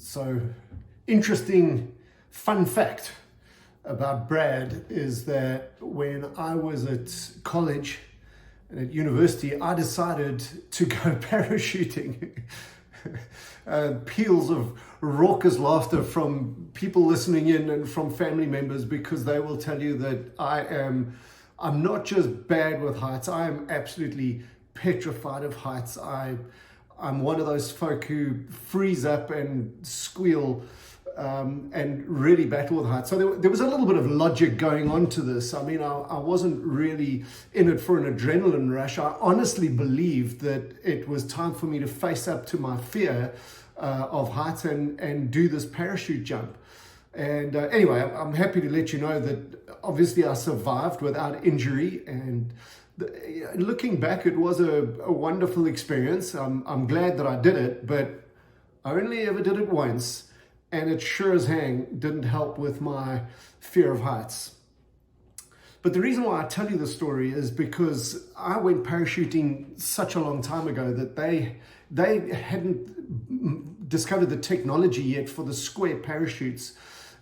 So, interesting fun fact about Brad is that when I was at college and at university, I decided to go parachuting. Peals of raucous laughter from people listening in and from family members, because they will tell you that I'm not just bad with heights, I am absolutely petrified of heights. I'm one of those folk who freeze up and squeal and really battle with heights. So there was a little bit of logic going on to this. I mean, I wasn't really in it for an adrenaline rush. I honestly believed that it was time for me to face up to my fear of heights and do this parachute jump. And anyway, I'm happy to let you know that obviously I survived without injury, and looking back, it was a wonderful experience. I'm glad that I did it, but I only ever did it once, and it sure as hang didn't help with my fear of heights. But the reason why I tell you the story is because I went parachuting such a long time ago that they hadn't discovered the technology yet for the square parachutes.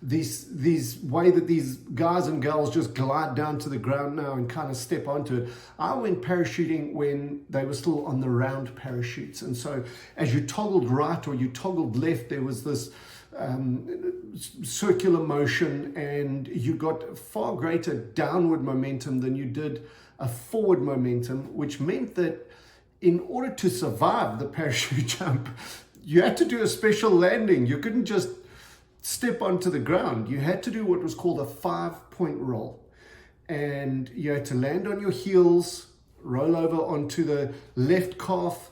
These way that these guys and girls just glide down to the ground now and kind of step onto it. I went parachuting when they were still on the round parachutes. And so as you toggled right or you toggled left, there was this circular motion, and you got far greater downward momentum than you did a forward momentum, which meant that in order to survive the parachute jump, you had to do a special landing. You couldn't just step onto the ground. You had to do what was called a 5-point roll, and you had to land on your heels, roll over onto the left calf,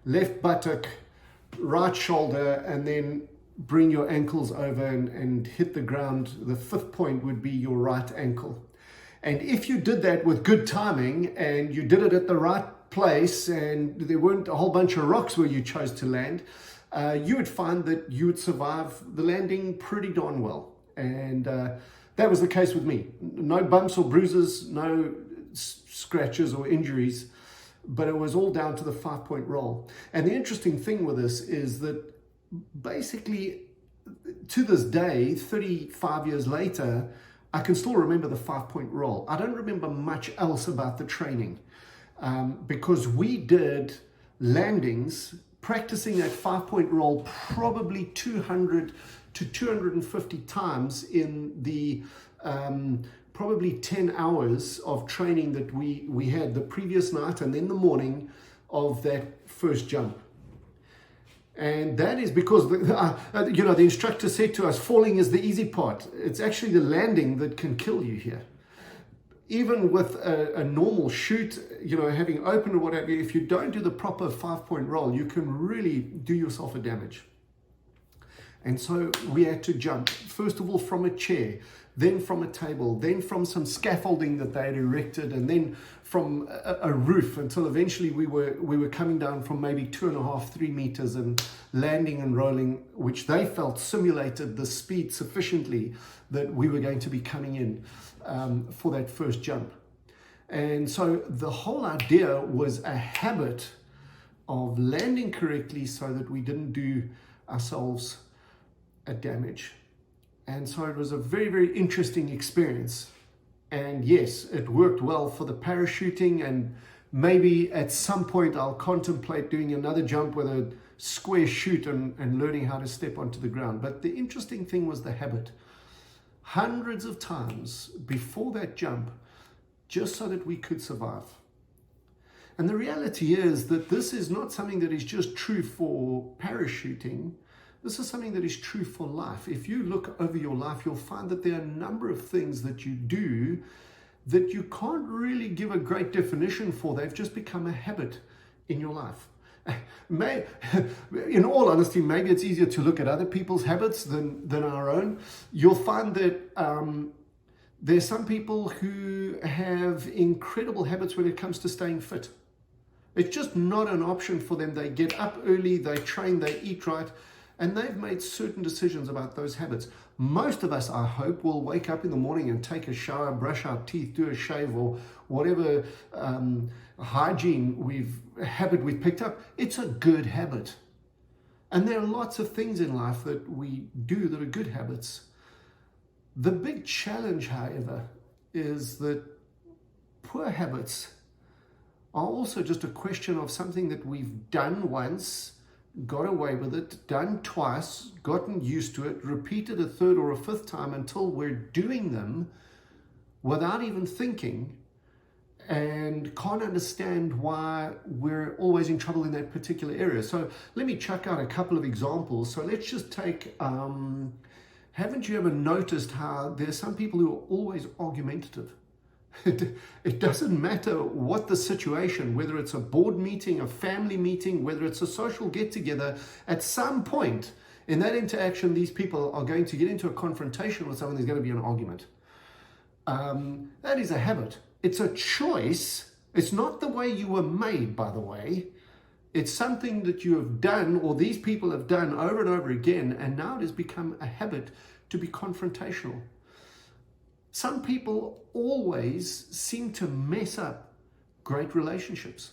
left buttock, right shoulder, and then bring your ankles over and hit the ground. The 5th point would be your right ankle. And if you did that with good timing and you did it at the right place and there weren't a whole bunch of rocks where you chose to land, you would find that you would survive the landing pretty darn well. And that was the case with me. No bumps or bruises, no scratches or injuries, but it was all down to the 5-point roll. And the interesting thing with this is that basically to this day, 35 years later, I can still remember the 5-point roll. I don't remember much else about the training because we did landings practicing that 5-point roll probably 200 to 250 times in the probably 10 hours of training that we had the previous night and then the morning of that first jump. And that is because the instructor said to us, falling is the easy part. It's actually the landing that can kill you here. Even with a normal chute, having opened or whatever, if you don't do the proper 5-point roll, you can really do yourself a damage. And so we had to jump, first of all, from a chair, then from a table, then from some scaffolding that they had erected, and then from a roof, until eventually we were coming down from maybe 2.5, 3 meters and landing and rolling, which they felt simulated the speed sufficiently that we were going to be coming in for that first jump. And so the whole idea was a habit of landing correctly so that we didn't do ourselves a damage. And so it was a very, very interesting experience. And yes, it worked well for the parachuting, and maybe at some point I'll contemplate doing another jump with a square chute and learning how to step onto the ground. But the interesting thing was the habit. Hundreds of times before that jump, just so that we could survive. And the reality is that this is not something that is just true for parachuting. This is something that is true for life. If you look over your life, you'll find that there are a number of things that you do that you can't really give a great definition for. They've just become a habit in your life. In all honesty, maybe it's easier to look at other people's habits than our own. You'll find that there's some people who have incredible habits when it comes to staying fit. It's just not an option for them. They get up early, they train, they eat right, and they've made certain decisions about those habits. Most of us, I hope, will wake up in the morning and take a shower, brush our teeth, do a shave, or whatever hygiene habit we've picked up. It's a good habit. And there are lots of things in life that we do that are good habits. The big challenge, however, is that poor habits are also just a question of something that we've done once, got away with it, done twice, gotten used to it, repeated a third or a fifth time until we're doing them without even thinking, and can't understand why we're always in trouble in that particular area. So let me chuck out a couple of examples. So let's just take, haven't you ever noticed how there's some people who are always argumentative? It doesn't matter what the situation, whether it's a board meeting, a family meeting, whether it's a social get-together, at some point in that interaction, these people are going to get into a confrontation with someone. There's going to be an argument. That is a habit. It's a choice. It's not the way you were made, by the way. It's something that you have done, or these people have done over and over again, and now it has become a habit to be confrontational. Some people always seem to mess up great relationships.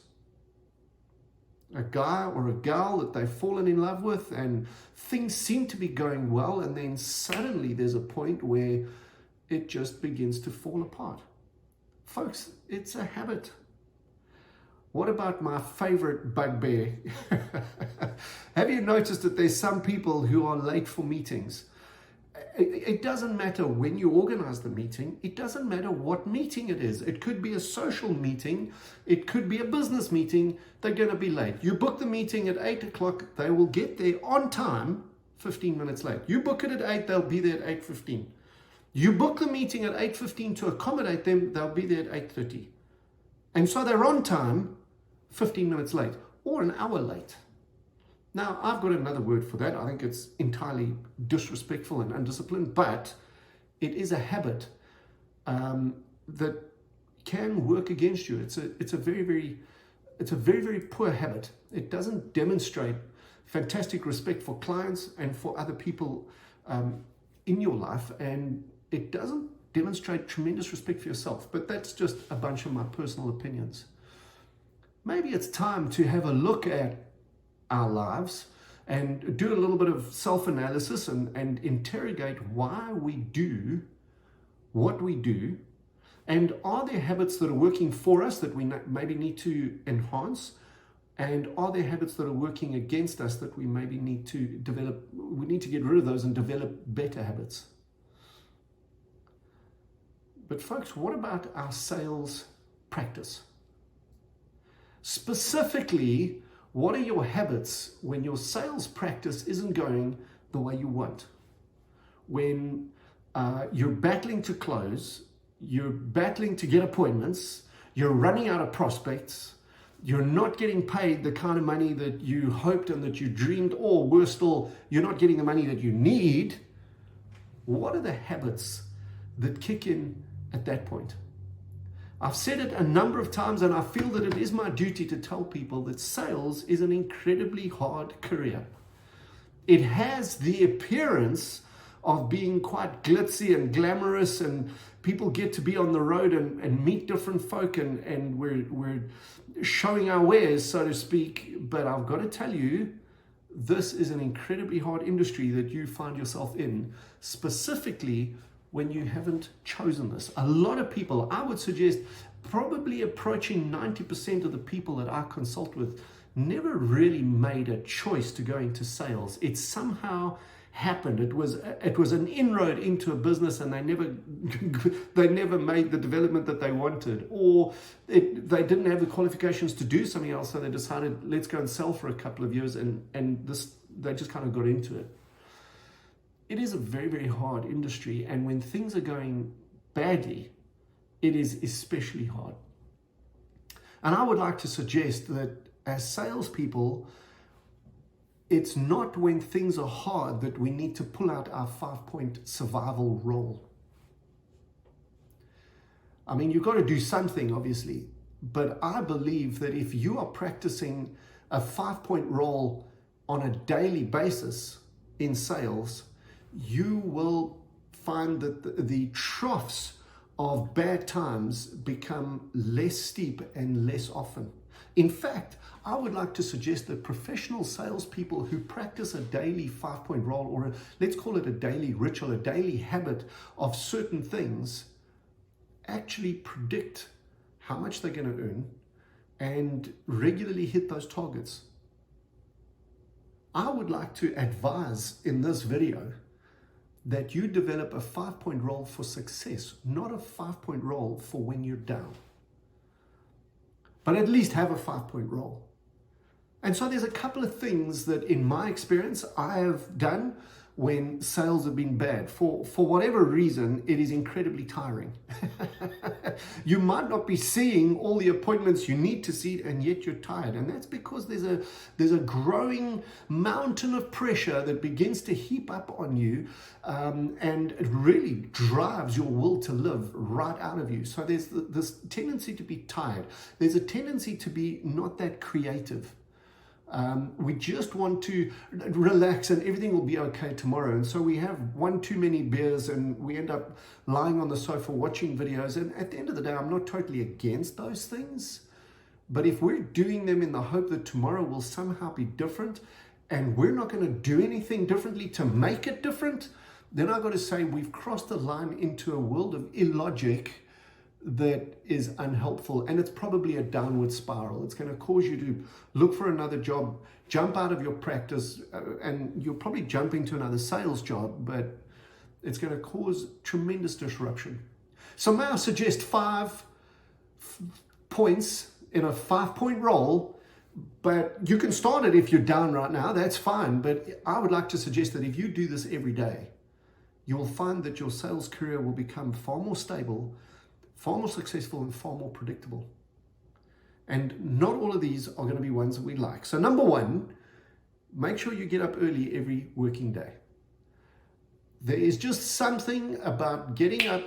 A guy or a girl that they've fallen in love with, and things seem to be going well, and then suddenly there's a point where it just begins to fall apart. Folks, it's a habit. What about my favorite bugbear? Have you noticed that there's some people who are late for meetings? It doesn't matter when you organize the meeting. It doesn't matter what meeting it is. It could be a social meeting. It could be a business meeting. They're going to be late. You book the meeting at 8 o'clock. They will get there on time, 15 minutes late. You book it at 8, they'll be there at 8:15. You book the meeting at 8:15 to accommodate them, they'll be there at 8:30. And so they're on time, 15 minutes late, or an hour late. Now, I've got another word for that. I think it's entirely disrespectful and undisciplined, but it is a habit that can work against you. It's a very, very poor habit. It doesn't demonstrate fantastic respect for clients and for other people in your life, and it doesn't demonstrate tremendous respect for yourself. But that's just a bunch of my personal opinions. Maybe it's time to have a look at our lives and do a little bit of self-analysis and interrogate why we do what we do, and are there habits that are working for us that we maybe need to enhance, and are there habits that are working against us that we maybe need to develop? We need to get rid of those and develop better habits. But folks, what about our sales practice? Specifically, what are your habits when your sales practice isn't going the way you want? When you're battling to close, you're battling to get appointments, you're running out of prospects, you're not getting paid the kind of money that you hoped and that you dreamed, or worse still, you're not getting the money that you need. What are the habits that kick in at that point? I've said it a number of times, and I feel that it is my duty to tell people that sales is an incredibly hard career. It has the appearance of being quite glitzy and glamorous, and people get to be on the road and meet different folk, and we're showing our wares, so to speak. But I've got to tell you, this is an incredibly hard industry that you find yourself in, specifically when you haven't chosen this. A lot of people, I would suggest probably approaching 90% of the people that I consult with, never really made a choice to go into sales. It somehow happened. It was an inroad into a business, and they never made the development that they wanted, or they didn't have the qualifications to do something else, so they decided, let's go and sell for a couple of years, and they just kind of got into it. It is a very, very hard industry, and when things are going badly, it is especially hard. And I would like to suggest that as salespeople, it's not when things are hard that we need to pull out our 5-point survival roll. I mean, you've got to do something, obviously, but I believe that if you are practicing a 5-point roll on a daily basis in sales, you will find that the troughs of bad times become less steep and less often. In fact, I would like to suggest that professional salespeople who practice a daily 5-point roll, or let's call it a daily ritual, a daily habit of certain things, actually predict how much they're going to earn and regularly hit those targets. I would like to advise in this video that you develop a 5-point roll for success, not a 5-point roll for when you're down. But at least have a 5-point roll. And so there's a couple of things that in my experience I have done when sales have been bad. For whatever reason, it is incredibly tiring. You might not be seeing all the appointments you need to see, and yet you're tired. And that's because there's a growing mountain of pressure that begins to heap up on you, and it really drives your will to live right out of you. So there's this tendency to be tired. There's a tendency to be not that creative. We just want to relax and everything will be okay tomorrow. And so we have one too many beers and we end up lying on the sofa watching videos. And at the end of the day, I'm not totally against those things. But if we're doing them in the hope that tomorrow will somehow be different and we're not going to do anything differently to make it different, then I've got to say we've crossed the line into a world of illogic that is unhelpful, and it's probably a downward spiral. It's going to cause you to look for another job, jump out of your practice, and you'll probably jump into another sales job, but it's going to cause tremendous disruption. So may I suggest 5 points in a 5-point roll, but you can start it if you're down right now, that's fine. But I would like to suggest that if you do this every day, you will find that your sales career will become far more stable, far more successful, and far more predictable. And not all of these are going to be ones that we like. So number 1, make sure you get up early every working day. There is just something about getting up,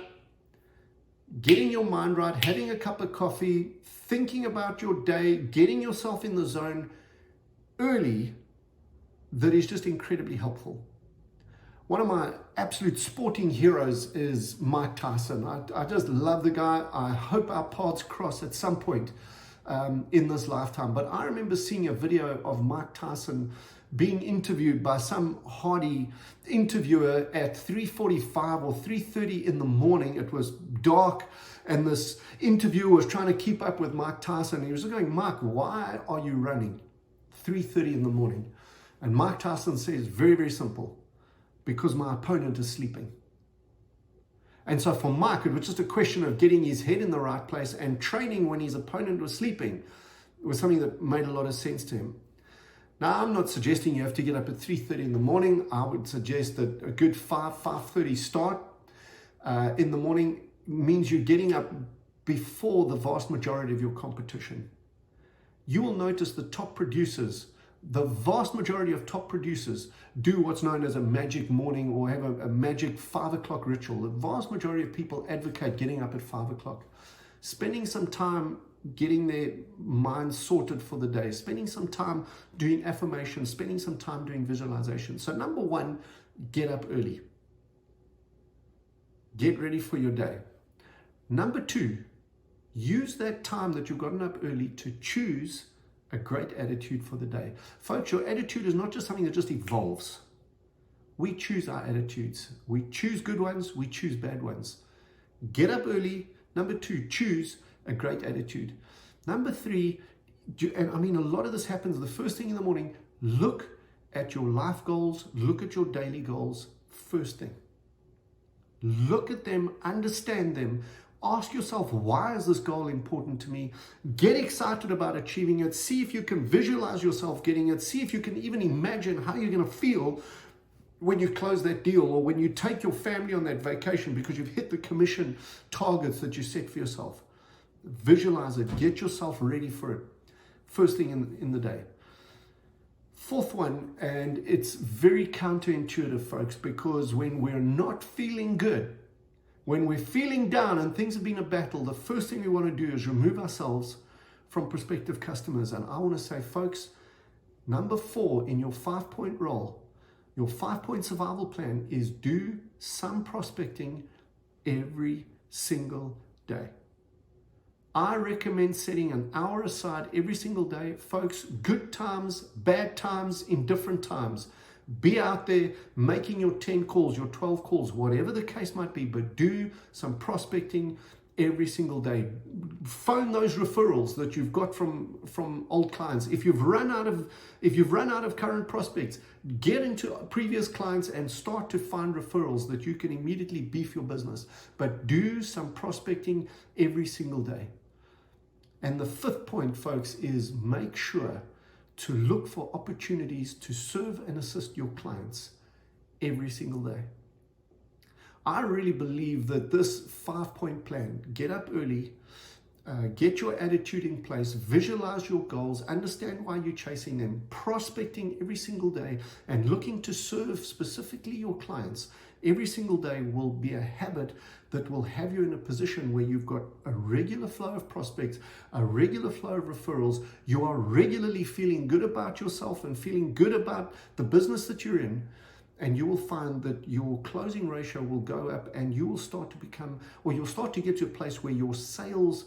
getting your mind right, having a cup of coffee, thinking about your day, getting yourself in the zone early that is just incredibly helpful. One of my absolute sporting heroes is Mike Tyson. I just love the guy. I hope our paths cross at some point in this lifetime. But I remember seeing a video of Mike Tyson being interviewed by some hardy interviewer at 3:45 or 3:30 in the morning. It was dark, and this interviewer was trying to keep up with Mike Tyson. He was going, "Mike, why are you running 3:30 in the morning?" And Mike Tyson says, very, very simple, because my opponent is sleeping. And so for Mike, it was just a question of getting his head in the right place and training when his opponent was sleeping. It was something that made a lot of sense to him. Now, I'm not suggesting you have to get up at 3:30 in the morning. I would suggest that a good 5:30 start in the morning means you're getting up before the vast majority of your competition. You will notice the top producers, the vast majority of top producers do what's known as a magic morning or have a magic 5 o'clock ritual. The vast majority of people advocate getting up at 5 o'clock, spending some time getting their minds sorted for the day, spending some time doing affirmations, spending some time doing visualization. So number 1, get up early. Get ready for your day. Number 2, use that time that you've gotten up early to choose a great attitude for the day. Folks, your attitude is not just something that just evolves. We choose our attitudes. We choose good ones, we choose bad ones. Get up early. Number 2, choose a great attitude. Number 3, and I mean a lot of this happens the first thing in the morning, look at your life goals, look at your daily goals first thing. Look at them, understand them. Ask yourself, why is this goal important to me? Get excited about achieving it. See if you can visualize yourself getting it. See if you can even imagine how you're going to feel when you close that deal or when you take your family on that vacation because you've hit the commission targets that you set for yourself. Visualize it. Get yourself ready for it. First thing in the day. 4th one, and it's very counterintuitive, folks, because when we're not feeling good, when we're feeling down and things have been a battle, the first thing we want to do is remove ourselves from prospective customers. And I want to say, folks, number 4 in your 5-point roll, your 5-point survival plan is do some prospecting every single day. I recommend setting an hour aside every single day. Folks, good times, bad times, indifferent times. Be out there making your 10 calls, your 12 calls, whatever the case might be, but do some prospecting every single day. Phone those referrals that you've got from old clients. If you've run out of current prospects, get into previous clients and start to find referrals that you can immediately beef your business. But do some prospecting every single day. And the fifth point, folks, is make sure to look for opportunities to serve and assist your clients every single day. I really believe that this 5-point plan, get up early, get your attitude in place, visualize your goals, understand why you're chasing them, prospecting every single day, and looking to serve specifically your clients every single day will be a habit that will have you in a position where you've got a regular flow of prospects, a regular flow of referrals. You are regularly feeling good about yourself and feeling good about the business that you're in. And you will find that your closing ratio will go up, and you will start to become, or you'll start to get to a place where your sales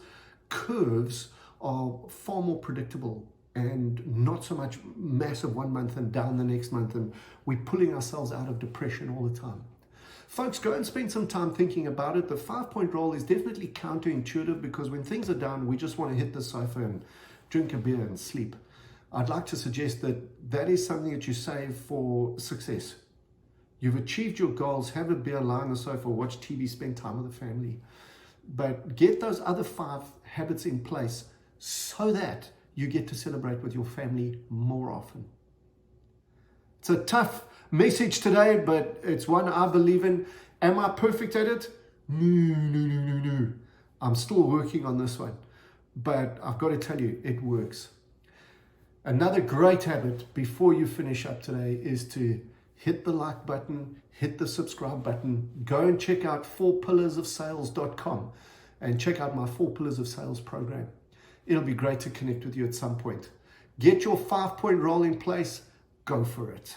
curves are far more predictable and not so much massive one month and down the next month, and we're pulling ourselves out of depression all the time. Folks, go and spend some time thinking about it. The 5-point rule is definitely counterintuitive, because when things are down, we just want to hit the sofa and drink a beer and sleep. I'd like to suggest that that is something that you save for success. You've achieved your goals, have a beer, lie on the sofa, watch TV, spend time with the family. But get those other 5 habits in place so that you get to celebrate with your family more often. It's a tough message today, but it's one I believe in. Am I perfect at it? No. I'm still working on this one. But I've got to tell you, it works. Another great habit before you finish up today is to hit the like button, hit the subscribe button, go and check out 4pillarsofsales.com and check out my 4 Pillars of Sales program. It'll be great to connect with you at some point. Get your 5-point roll in place. Go for it.